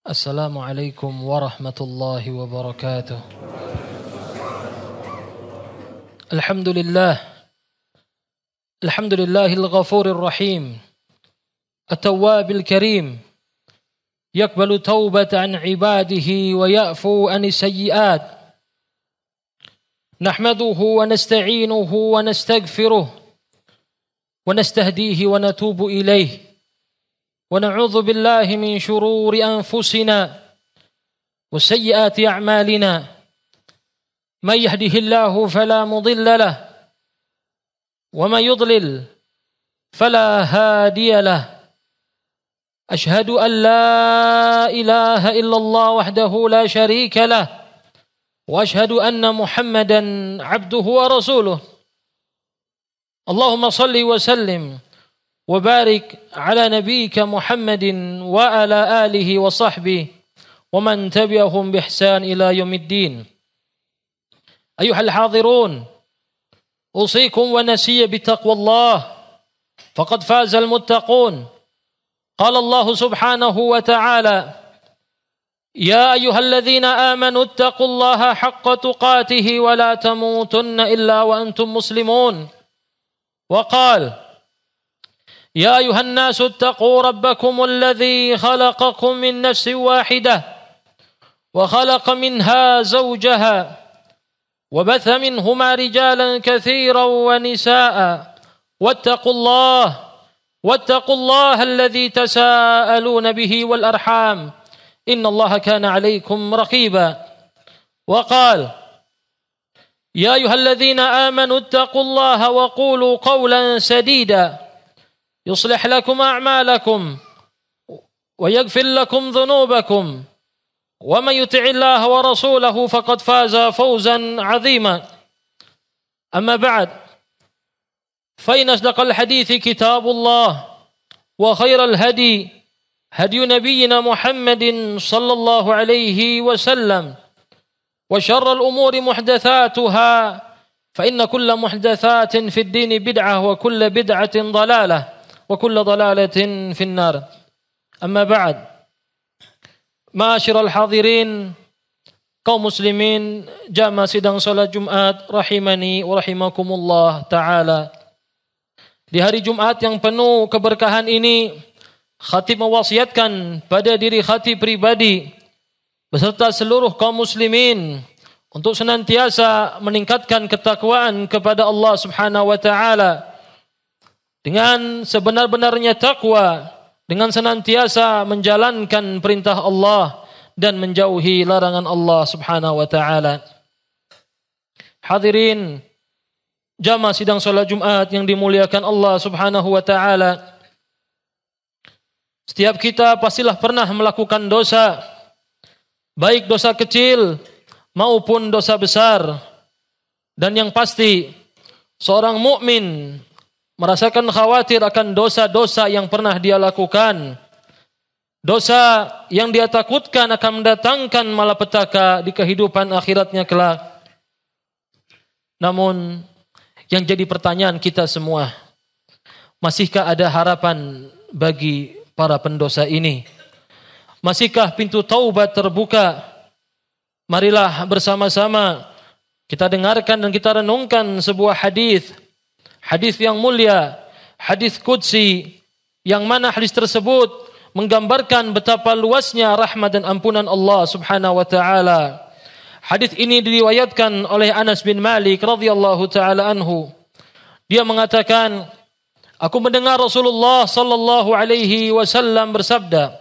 Assalamualaikum warahmatullahi wabarakatuh. Alhamdulillahil ghafurir rahim, at-tawwabil karim, yaqbalu taubata an ibadihi wa ya'fu an sayyi'at. Nahmaduhu wa nasta'inuhu wa nastaghfiruh wa nastahdihi wa natubu ilayh. ونعوذ بالله من شرور أنفسنا وسيئات أعمالنا من يهده الله فلا مضل له ومن يضلل فلا هادي له أشهد أن لا إله إلا الله وحده لا شريك له وأشهد أن محمدا عبده ورسوله اللهم صل وسلم وبارك على نبيك محمد وعلى آله وصحبه ومن تبعهم بإحسان إلى يوم الدين. أيها الحاضرون، أوصيكم ونسي بتقوى الله فقد فاز المتقون. قال الله سبحانه وتعالى: يا أيها الذين آمنوا اتقوا الله حق تقاته ولا تموتن إلا وأنتم مسلمون. وقال: يا أيها الناس اتقوا ربكم الذي خلقكم من نفس واحدة وخلق منها زوجها وبث منهما رجالا كثيرا ونساء واتقوا الله الذي تساءلون به والأرحام إن الله كان عليكم رقيبا. وقال: يا أيها الذين آمنوا اتقوا الله وقولوا قولا سديدا يصلح لكم أعمالكم ويغفر لكم ذنوبكم ومن يطع الله ورسوله فقد فاز فوزا عظيما. أما بعد، فإن أصدق الحديث كتاب الله وخير الهدي هدي نبينا محمد صلى الله عليه وسلم وشر الأمور محدثاتها فإن كل محدثات في الدين بدعة وكل بدعة ضلالة وكل ضلالة في النار. أما بعد، معاشر الحاضرين, kaum muslimin jamaah sidang salat Jumat rahimani wa rahimakumullah ta'ala. Di hari Jumat yang penuh keberkahan ini, khatib mewasiatkan pada diri khatib pribadi beserta seluruh kaum muslimin untuk senantiasa meningkatkan ketakwaan kepada Allah Subhanahu wa taala dengan sebenar-benarnya takwa, dengan senantiasa menjalankan perintah Allah dan menjauhi larangan Allah Subhanahu wa taala. Hadirin jamaah sidang salat Jumat yang dimuliakan Allah Subhanahu wa taala. Setiap kita pastilah pernah melakukan dosa, baik dosa kecil maupun dosa besar. Dan yang pasti seorang mukmin merasakan khawatir akan dosa-dosa yang pernah dia lakukan. Dosa yang dia takutkan akan mendatangkan malapetaka di kehidupan akhiratnya kelak. Namun yang jadi pertanyaan kita semua, masihkah ada harapan bagi para pendosa ini? Masihkah pintu taubat terbuka? Marilah bersama-sama kita dengarkan dan kita renungkan sebuah hadis yang mulia, hadis qudsi, yang mana hadis tersebut menggambarkan betapa luasnya rahmat dan ampunan Allah Subhanahu wa taala. Hadis ini diriwayatkan oleh Anas bin Malik radhiyallahu taala anhu. Dia mengatakan, aku mendengar Rasulullah sallallahu alaihi wasallam bersabda.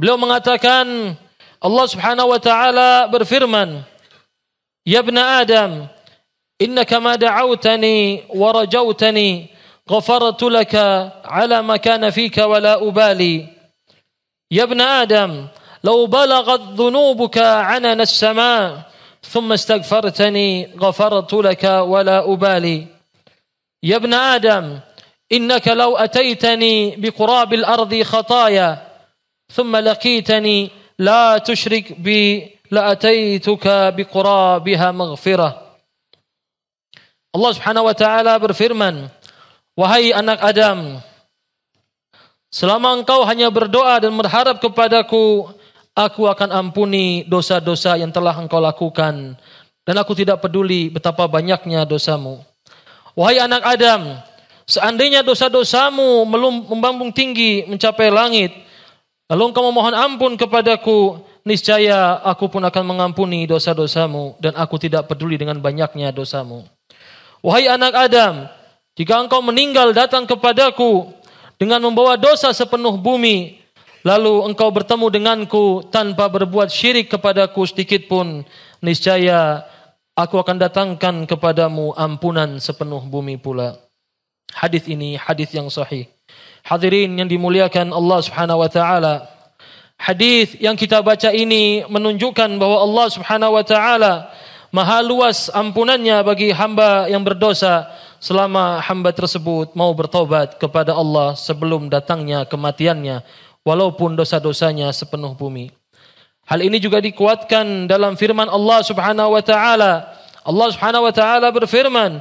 Beliau mengatakan, Allah Subhanahu wa taala berfirman, "Ya ibna Adam, innaka ma da'awtani wa rajawtani ghafartu laka ala ma kana fika wa la ubali. Ya ibna Adam, law balaghat dhunubuka 'anana as-sama' thumma istaghfartani ghafartu laka wa la ubali. Ya ibna Adam, innaka law ataitani biqurabil ardi khataya thumma laqitani la tushrik bi la ataituka biqurabiha maghfirah." Allah Subhanahu wa taala berfirman, wahai anak Adam, selama engkau hanya berdoa dan berharap kepadaku, aku akan ampuni dosa-dosa yang telah engkau lakukan, dan aku tidak peduli betapa banyaknya dosamu. Wahai anak Adam, seandainya dosa-dosamu membambung tinggi mencapai langit, lalu engkau memohon ampun kepadaku, niscaya aku pun akan mengampuni dosa-dosamu, dan aku tidak peduli dengan banyaknya dosamu. Wahai anak Adam, jika engkau meninggal datang kepadaku dengan membawa dosa sepenuh bumi, lalu engkau bertemu denganku tanpa berbuat syirik kepadaku sedikit pun, niscaya aku akan datangkan kepadamu ampunan sepenuh bumi pula. Hadis ini hadis yang sahih. Hadirin yang dimuliakan Allah Subhanahu wa taala, hadis yang kita baca ini menunjukkan bahwa Allah Subhanahu wa taala maha luas ampunannya bagi hamba yang berdosa selama hamba tersebut mau bertobat kepada Allah sebelum datangnya kematiannya, walaupun dosa-dosanya sepenuh bumi. Hal ini juga dikuatkan dalam firman Allah Subhanahu wa taala. Allah Subhanahu wa taala berfirman,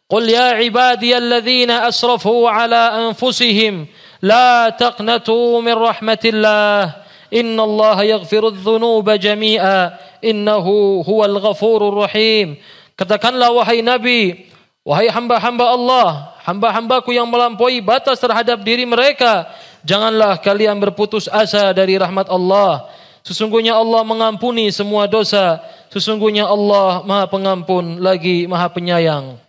"Qul ya ibadiyalladzina asrafu ala anfusihim la taqnatu min rahmatillah innallaha yaghfirudz dzunuba jami'a innahu huwal ghafurur rahim." Katakanlah wahai Nabi, wahai hamba-hamba Allah, hamba-hambaku yang melampaui batas terhadap diri mereka, janganlah kalian berputus asa dari rahmat Allah. Sesungguhnya Allah mengampuni semua dosa. Sesungguhnya Allah Maha Pengampun lagi Maha Penyayang.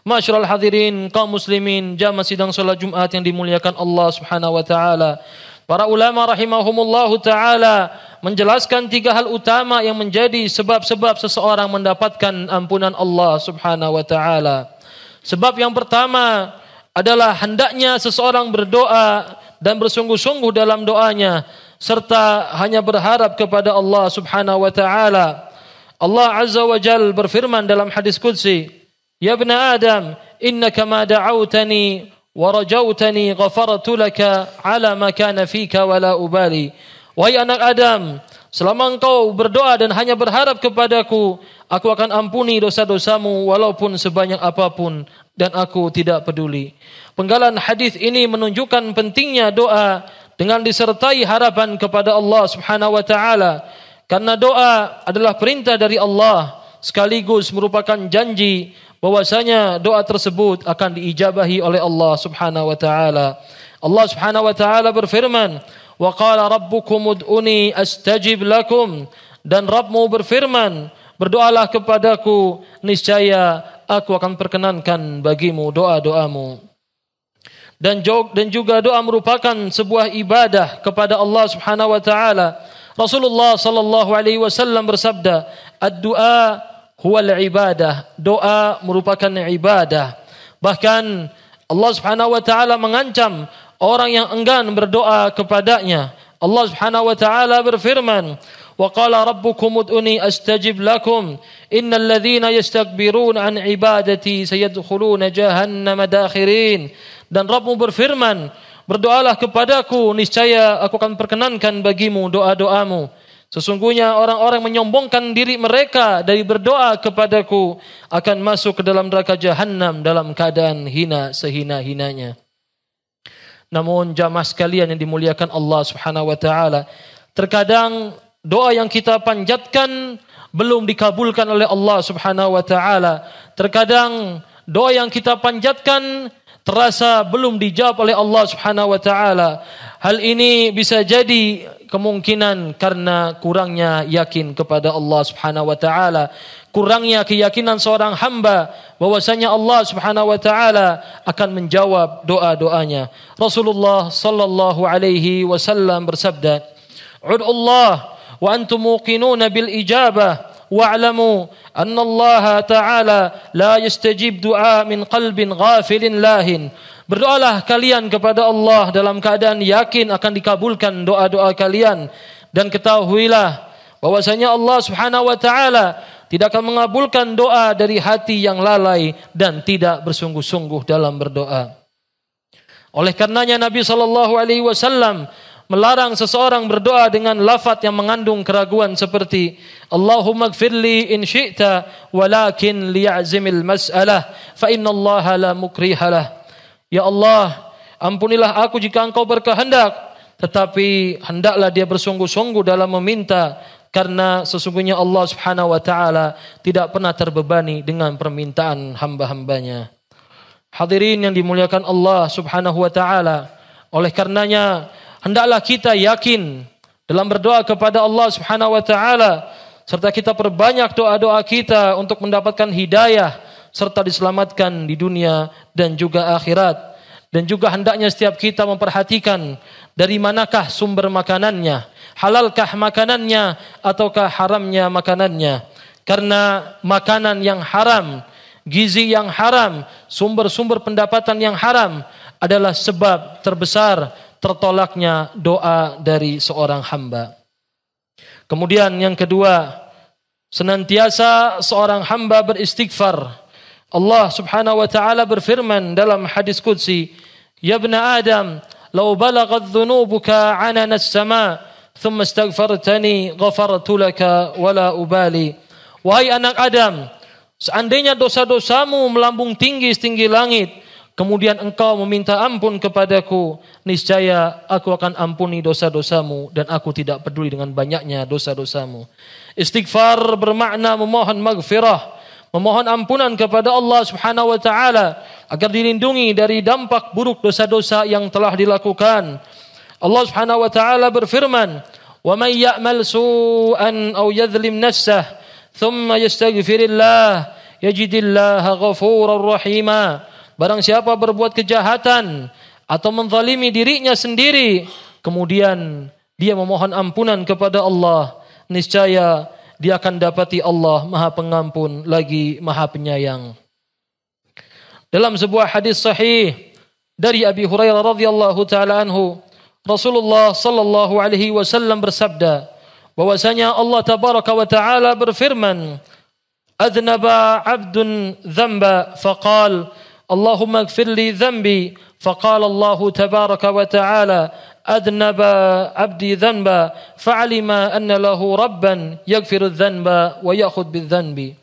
Masyarul hadirin kaum muslimin jamaah sidang salat Jumat yang dimuliakan Allah Subhanahu wa taala. Para ulama rahimahumullahu taala menjelaskan 3 hal utama yang menjadi sebab-sebab seseorang mendapatkan ampunan Allah Subhanahu wa taala. Sebab yang pertama adalah hendaknya seseorang berdoa dan bersungguh-sungguh dalam doanya, serta hanya berharap kepada Allah Subhanahu wa taala. Allah Azza wa Jalla berfirman dalam hadis qudsi, "Ya ibn Adam, innaka ma da'awtani wa rajautani ghafartu laka ala ma kana fika wa la ubali." Wahai anak Adam, selama engkau berdoa dan hanya berharap kepadaku, aku akan ampuni dosa-dosamu walaupun sebanyak apapun, dan aku tidak peduli. Penggalan hadis ini menunjukkan pentingnya doa dengan disertai harapan kepada Allah Subhanahu wa taala, karena doa adalah perintah dari Allah sekaligus merupakan janji bahwasanya doa tersebut akan diijabahi oleh Allah Subhanahu wa taala. Allah Subhanahu wa taala berfirman, "Wa qala rabbukum ud'uni astajib lakum." Dan Rabbmu berfirman, "Berdoalah kepadaku, niscaya aku akan perkenankan bagimu doa-doamu." Dan juga doa merupakan sebuah ibadah kepada Allah Subhanahu wa taala. Rasulullah sallallahu alaihi wasallam bersabda, "Ad-du'a huwal ibadah." Doa merupakan ibadah. Bahkan Allah Subhanahu wa taala mengancam orang yang enggan berdoa kepadanya. Allah Subhanahu wa taala berfirman, "Wa qala rabbukum ud'uni astajib lakum innal ladzina yastakbiruna an ibadati sayadkhuluna jahannama dakhirin." Dan Rabbmu berfirman, "Berdoalah kepadaku, niscaya aku akan perkenankan bagimu doa-doamu. Sesungguhnya orang-orang menyombongkan diri mereka dari berdoa kepadaku akan masuk ke dalam neraka Jahannam dalam keadaan hina sehina-hinanya." Namun jamaah sekalian yang dimuliakan Allah Subhanahu wa taala, terkadang doa yang kita panjatkan belum dikabulkan oleh Allah Subhanahu wa taala. Terkadang doa yang kita panjatkan terasa belum dijawab oleh Allah Subhanahu wa taala. Hal ini bisa jadi kemungkinan karena kurangnya yakin kepada Allah Subhanahu wa taala, kurangnya keyakinan seorang hamba bahwasanya Allah Subhanahu wa taala akan menjawab doa-doanya. Rasulullah sallallahu alaihi wasallam bersabda, "Ud'u Allah wa antum muqinuna bil ijabah wa'lamu anna Allah ta'ala la yastajib du'a min qalbin ghafilin lahin." Berdoalah kalian kepada Allah dalam keadaan yakin akan dikabulkan doa-doa kalian, dan ketahuilah bahwasanya Allah Subhanahu wa taala tidak akan mengabulkan doa dari hati yang lalai dan tidak bersungguh-sungguh dalam berdoa. Oleh karenanya Nabi sallallahu alaihi wasallam melarang seseorang berdoa dengan lafaz yang mengandung keraguan seperti Allahumma gfirli in syi'ta walakin liya'zimil mas'alah fa inna Allah la mukrihalah. Ya Allah, Ampunilah aku jika engkau berkehendak. Tetapi hendaklah dia bersungguh-sungguh dalam meminta, karena sesungguhnya Allah Subhanahu wa taala tidak pernah terbebani dengan permintaan hamba-hambanya. Hadirin yang dimuliakan Allah Subhanahu wa taala, oleh karenanya hendaklah kita yakin dalam berdoa kepada Allah Subhanahu wa taala, serta kita perbanyak doa-doa kita untuk mendapatkan hidayah serta diselamatkan di dunia dan juga akhirat. Dan juga hendaknya setiap kita memperhatikan dari manakah sumber makanannya, halalkah makanannya ataukah haramnya makanannya. Karena makanan yang haram, gizi yang haram, sumber-sumber pendapatan yang haram adalah sebab terbesar tertolaknya doa dari seorang hamba. Kemudian yang kedua, senantiasa seorang hamba beristighfar. Allah Subhanahu wa taala berfirman dalam hadis qudsi, "Ya ibna Adam, law balaghat dhunubuka 'anana as-sama', thumma astaghfartani, ghafartu laka wala ubali." Wahai anak Adam, seandainya dosa-dosamu melambung tinggi setinggi langit, kemudian engkau meminta ampun kepadaku, niscaya aku akan ampuni dosa-dosamu dan aku tidak peduli dengan banyaknya dosa-dosamu. Istighfar bermakna memohon maghfirah, memohon ampunan kepada Allah Subhanahu wa taala agar dilindungi dari dampak buruk dosa-dosa yang telah dilakukan. Allah Subhanahu wa taala berfirman, "Wa may ya'mal su'an aw yadhlim nafsahu, thumma yastaghfirillah, yajidillaha ghafurar rahima." Barang siapa berbuat kejahatan atau menzalimi dirinya sendiri, kemudian dia memohon ampunan kepada Allah, niscaya dia akan dapati Allah Maha Pengampun lagi Maha Penyayang. Dalam sebuah hadis sahih dari Abi Hurairah radhiyallahu taala anhu, Rasulullah sallallahu alaihi wasallam bersabda bahwasanya Allah tabaraka wa taala berfirman, "Adnaba 'abdun dhanba faqala Allahumma ighfir li dhanbi." Faqala Allah tabaraka wa taala, "Adnaba 'abdi dhanba fa'alima anna lahu rabban yaghfiru dhanba wa ya'khudh bidhanbi."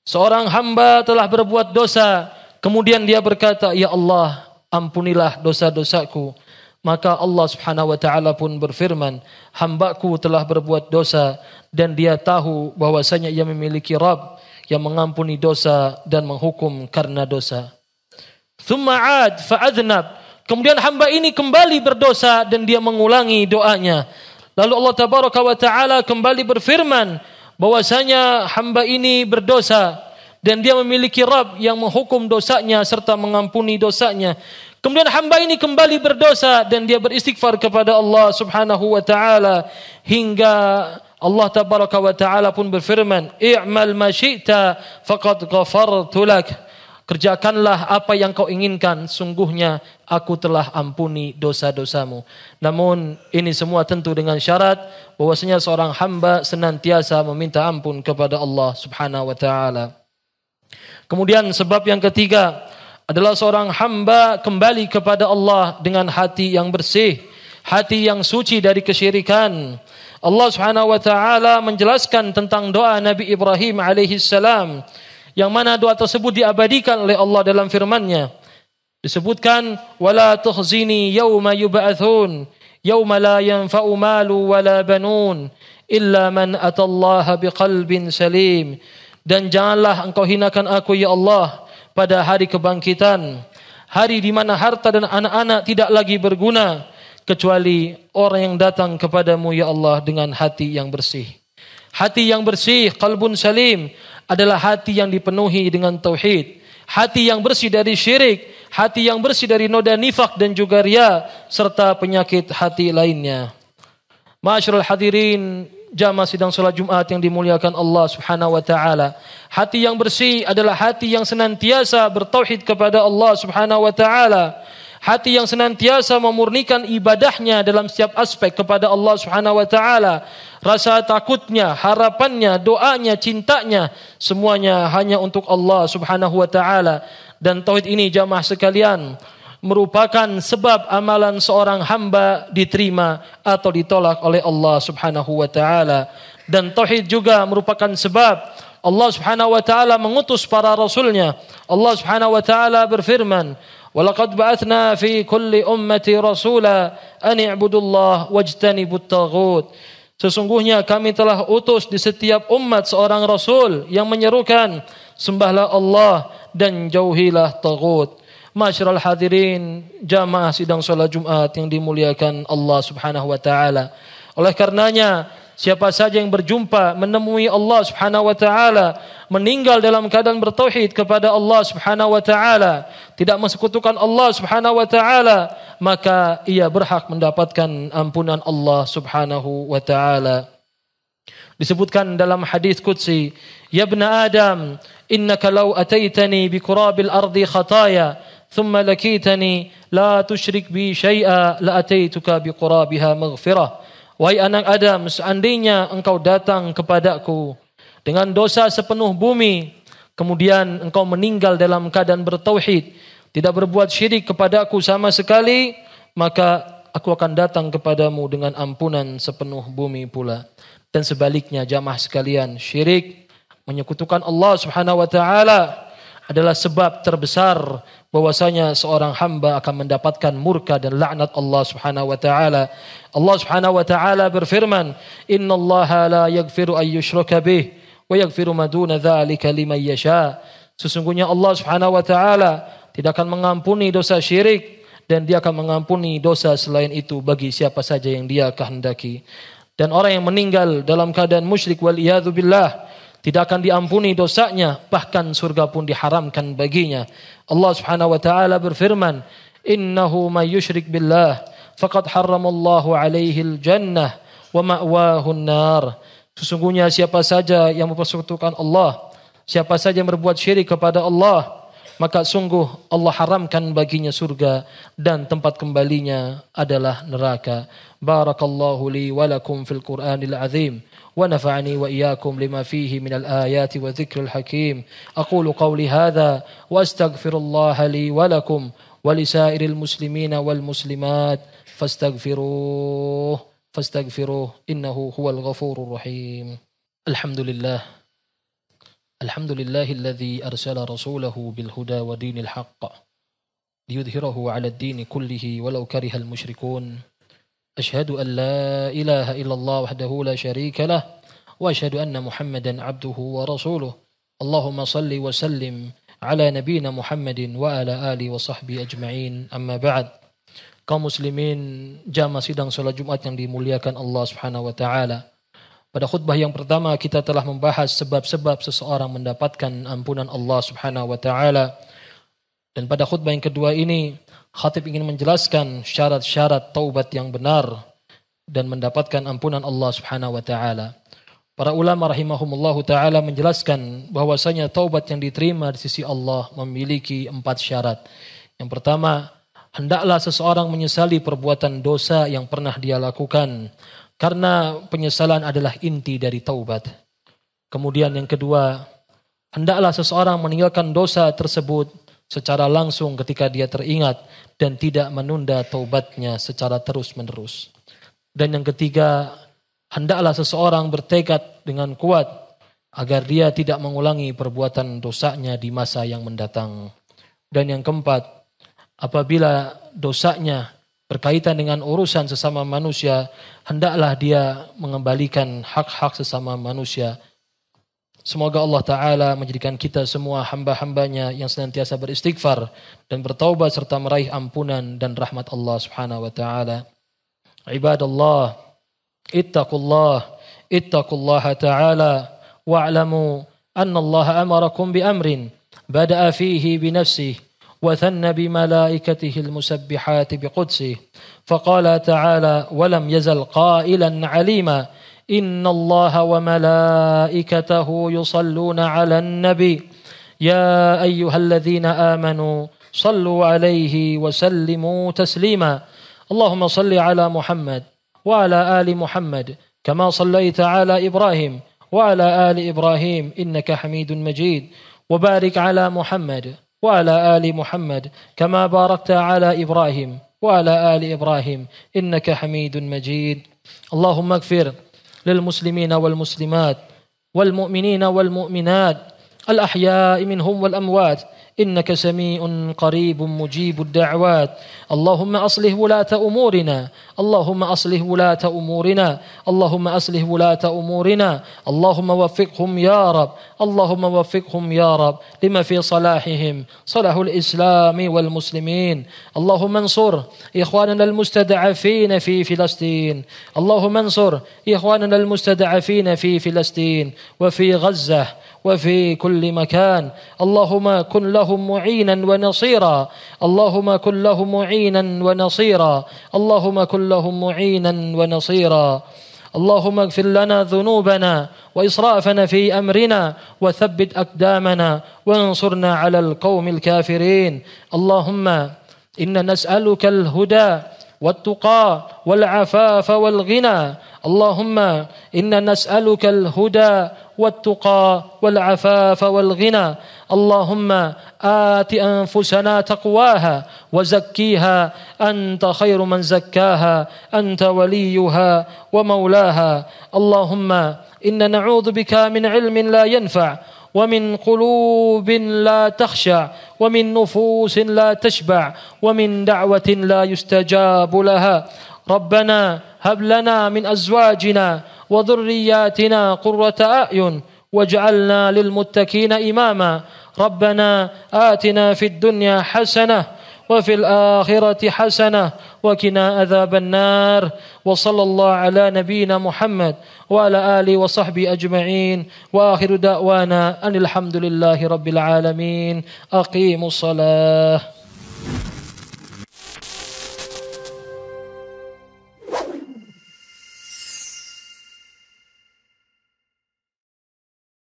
Seorang hamba telah berbuat dosa, kemudian dia berkata, "Ya Allah, ampunilah dosa-dosaku." Maka Allah Subhanahu wa taala pun berfirman, "Hambaku telah berbuat dosa dan dia tahu bahwasanya ia memiliki Rabb yang mengampuni dosa dan menghukum karena dosa." Thumma 'ad fa'adnab. Kemudian hamba ini kembali berdosa dan dia mengulangi doanya. Lalu Allah tabaraka wa taala kembali berfirman bahwasanya hamba ini berdosa dan dia memiliki Rabb yang menghukum dosanya serta mengampuni dosanya. Kemudian hamba ini kembali berdosa dan dia beristighfar kepada Allah Subhanahu wa taala hingga Allah tabaraka wa taala pun berfirman, "I'mal ma syi'ta faqad ghafartu lak." Kerjakanlah apa yang kau inginkan, sungguhnya aku telah ampuni dosa-dosamu. Namun ini semua tentu dengan syarat bahwasanya seorang hamba senantiasa meminta ampun kepada Allah Subhanahu wa taala. Kemudian sebab yang ketiga adalah seorang hamba kembali kepada Allah dengan hati yang bersih, hati yang suci dari kesyirikan. Allah Subhanahu wa taala menjelaskan tentang doa Nabi Ibrahim alaihi salam, yang mana doa tersebut diabadikan oleh Allah dalam firman-Nya. Disebutkan, "Wala tukhzini yauma yub'atsun, yauma la yanfa'u malu wala banun, illa man atallaha biqalbin salim." Dan janganlah engkau hinakan aku ya Allah pada hari kebangkitan, hari di mana harta dan anak-anak tidak lagi berguna kecuali orang yang datang kepadamu ya Allah dengan hati yang bersih. Hati yang bersih, qalbun salim, adalah hati yang dipenuhi dengan tauhid, hati yang bersih dari syirik, hati yang bersih dari noda nifak dan juga riya serta penyakit hati lainnya. Ma'asyiral hadirin jamaah sidang salat Jumat yang dimuliakan Allah Subhanahu wa taala, hati yang bersih adalah hati yang senantiasa bertauhid kepada Allah Subhanahu wa taala. Hati yang senantiasa memurnikan ibadahnya dalam setiap aspek kepada Allah Subhanahu wa taala. Rasa takutnya, harapannya, doanya, cintanya, semuanya hanya untuk Allah Subhanahu wa taala. Dan tauhid ini jamaah sekalian merupakan sebab amalan seorang hamba diterima atau ditolak oleh Allah Subhanahu wa taala. Dan tauhid juga merupakan sebab Allah Subhanahu wa taala mengutus para rasulnya. Allah Subhanahu wa taala berfirman, Walaqad ba'atsna fi kulli ummati rasula an i'budullah wajtanibut taghut. Sesungguhnya kami telah utus di setiap umat seorang rasul yang menyerukan sembahlah Allah dan jauhilah taghut. Masyarul hadirin, jamaah sidang salat Jumat yang dimuliakan Allah Subhanahu wa taala. Oleh karenanya, siapa saja yang berjumpa menemui Allah Subhanahu wa taala, meninggal dalam keadaan bertauhid kepada Allah Subhanahu wa taala, tidak mensekutukan Allah Subhanahu wa taala, maka ia berhak mendapatkan ampunan Allah Subhanahu wa taala. Disebutkan dalam hadis qudsi, "Ya ibna Adam, innaka law ataitani bi qurabil ardi khataya, thumma lakitani la tusyrik bi syai'a, la ataituka bi qurabiha maghfirah." Wahai anak Adam, seandainya engkau datang kepadaku dengan dosa sepenuh bumi, kemudian engkau meninggal dalam keadaan bertauhid, tidak berbuat syirik kepadaku sama sekali, maka aku akan datang kepadamu dengan ampunan sepenuh bumi pula. Dan sebaliknya jamaah sekalian, syirik, menyekutukan Allah Subhanahu wa taala adalah sebab terbesar bahwasanya seorang hamba akan mendapatkan murka dan laknat Allah Subhanahu wa taala. Allah Subhanahu wa taala berfirman, "Innallaha la yaghfiru an yushraka bih wa yaghfiru ma duna dzalika liman yasha." Sesungguhnya Allah Subhanahu wa taala tidak akan mengampuni dosa syirik dan dia akan mengampuni dosa selain itu bagi siapa saja yang dia kehendaki. Dan orang yang meninggal dalam keadaan musyrik wal iyadzu billah tidak akan diampuni dosanya, bahkan surga pun diharamkan baginya. Allah Subhanahu wa taala berfirman, "Innahu may yusyrik billah faqad harramallahu alaihi al-jannah wa ma'wahu an-nar." Sesungguhnya siapa saja yang mempersekutukan Allah, siapa saja yang berbuat syirik kepada Allah, maka sungguh Allah haramkan baginya surga dan tempat kembalinya adalah neraka. Barakallahu li wa lakum fil Qur'anil azim. ونفعني وإياكم لما فيه من الآيات وذكر الحكيم. أقول قولي هذا وأستغفر الله لي ولكم ولسائر المسلمين والمسلمات فاستغفروه إنه هو الغفور الرحيم. الحمد لله الذي أرسل رسوله بالهدى ودين الحق ليظهره على الدين كله ولو كره المشركون. أشهد أن لا إله إلا الله وحده لا شريك له وأشهد أن محمدا عبده ورسوله. اللهم صل وسلم على نبينا محمد وعلى آله وصحبه أجمعين. أما بعد. Kaum muslimin jamaah sidang salat Jumat yang dimuliakan Allah Subhanahu wa taala. Pada khutbah yang pertama kita telah membahas sebab-sebab seseorang mendapatkan ampunan Allah Subhanahu wa taala. Dan pada khutbah yang kedua ini khatib ingin menjelaskan syarat-syarat taubat yang benar dan mendapatkan ampunan Allah Subhanahu wa taala. Para ulama rahimahumullahu taala menjelaskan bahwasanya taubat yang diterima di sisi Allah memiliki 4 syarat. Yang pertama, hendaklah seseorang menyesali perbuatan dosa yang pernah dia lakukan, karena penyesalan adalah inti dari taubat. Kemudian yang kedua, hendaklah seseorang meninggalkan dosa tersebut secara langsung ketika dia teringat dan tidak menunda taubatnya secara terus-menerus. Dan yang ketiga, hendaklah seseorang bertekad dengan kuat agar dia tidak mengulangi perbuatan dosanya di masa yang mendatang. Dan yang keempat, apabila dosanya berkaitan dengan urusan sesama manusia, hendaklah dia mengembalikan hak-hak sesama manusia. Semoga Allah Ta'ala menjadikan kita semua hamba-hambanya yang senantiasa beristighfar dan bertaubat serta meraih ampunan dan rahmat Allah Subhanahu wa Ta'ala. Ibadallah, ittaqullaha ta'ala wa'lamu anna Allah amarakum bi amrin bada'a fihi bi nafsihi wa thanna bi malaikatihi al-musabbihati bi qudsihi faqala ta'ala wa lam yazal qailan 'alima إن الله وملائكته يصلون على النبي يا أيها الذين آمنوا صلوا عليه وسلموا تسليما اللهم صل على محمد وعلى آل محمد كما صليت على إبراهيم وعلى آل إبراهيم إنك حميد مجيد وبارك على محمد وعلى آل محمد كما باركت على إبراهيم وعلى آل إبراهيم إنك حميد مجيد اللهم اغفر للمسلمين والمسلمات والمؤمنين والمؤمنات الأحياء منهم والأموات إنك سميع قريب مجيب الدعوات. اللهم أصلح ولاة أمورنا، اللهم أصلح ولاة أمورنا، اللهم أصلح ولاة أمورنا، اللهم وفقهم يا رب، اللهم وفقهم يا رب لما في صلاحهم صلاح الإسلام والمسلمين. اللهم انصر إخواننا المستضعفين في فلسطين، اللهم انصر إخواننا المستضعفين في فلسطين وفي غزة وفي كل مكان. اللهم كن لهم معينا ونصيرا، اللهم كن لهم معينا ونصيرا، اللهم كن لهم معينا ونصيرا. اللهم اغفر لنا ذنوبنا وإسرافنا في أمرنا وثبت أقدامنا وانصرنا على القوم الكافرين. اللهم إنا نسألك الهدى والتقى والعفاف والغنى، اللهم إنا نسألك الهدى والتقى والعفاف والغنى. اللهم آت أنفسنا تقواها وزكيها أنت خير من زكاها، أنت وليها ومولاها. اللهم إنا نعوذ بك من علم لا ينفع ومن قلوب لا تخشع ومن نفوس لا تشبع ومن دعوة لا يستجاب لها. ربنا هب لنا من أزواجنا وذرياتنا قرة أعين واجعلنا للمتقين إماما. ربنا آتنا في الدنيا حسنة وفي الآخرة حسنة وقنا عذاب النار. وصلى الله على نبينا محمد وعلى آله وصحبه أجمعين، وآخر دعوانا أن الحمد لله رب العالمين. أقيموا الصلاة.